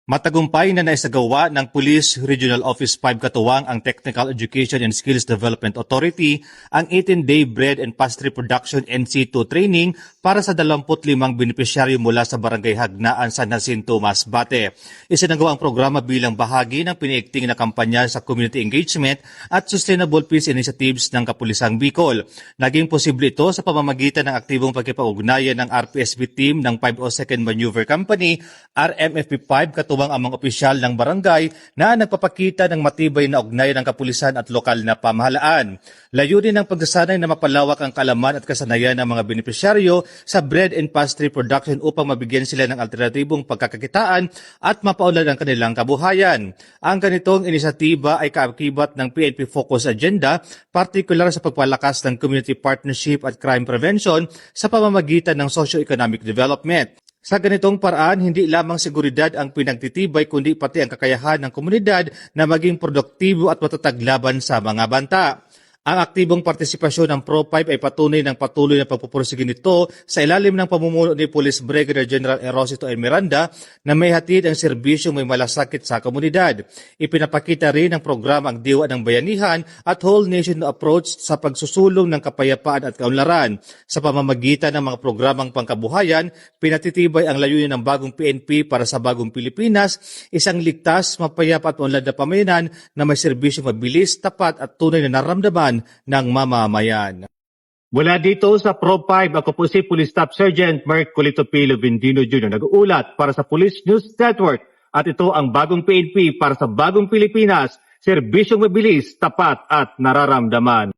Matagumpay na naisagawa ng Police Regional Office 5 Katuwang ang Technical Education and Skills Development Authority ang 18-day Bread and Pastry Production NC2 training para sa 25 benepisyaryo mula sa Barangay Hagnaan, San Jacinto, Masbate. Isinagawa ang programa bilang bahagi ng piniigting na kampanya sa community engagement at sustainable peace initiatives ng Kapulisang Bicol. Naging posible ito sa pamamagitan ng aktibong pagkipag-ugnayan ng RPSB team ng 502nd Maneuver Company, RMFP5 Katuwang ang mga opisyal ng barangay na nagpapakita ng matibay na ugnayan ng kapulisan at lokal na pamahalaan. Layunin ng pagsasanay na mapalawak ang kaalaman at kasanayan ng mga benepisyaryo sa bread and pastry production upang mabigyan sila ng alternatibong pagkakakitaan at mapaunlad ang kanilang kabuhayan. Ang ganitong inisyatiba ay kaakibat ng PNP Focus Agenda, partikular sa pagpalakas ng community partnership at crime prevention sa pamamagitan ng socio-economic development. Sa ganitong paraan, hindi lamang seguridad ang pinagtitibay kundi pati ang kakayahan ng komunidad na maging produktibo at matatag laban sa mga banta. Ang aktibong partisipasyon ng Pro5 ay patunay ng patuloy na pagpupursige nito sa ilalim ng pamumuno ni Police Brigadier General Erosito M. Miranda na may hatid ang serbisyong may malasakit sa komunidad. Ipinapakita rin ng programa ang diwa ng bayanihan at whole nation approach sa pagsusulong ng kapayapaan at kaunlaran. Sa pamamagitan ng mga programang pangkabuhayan, pinatitibay ang layunin ng bagong PNP para sa bagong Pilipinas, isang ligtas, mapayapa at maunlad na pamayanan na may serbisyong mabilis, tapat at tunay na naramdaman ng mamamayan. Mula dito sa Pro5, ako po si Police Staff Sergeant Mark Colitopilo Bendino Jr. nag-uulat para sa Police News Network at ito ang bagong PNP para sa bagong Pilipinas, serbisyong mabilis, tapat at nararamdaman.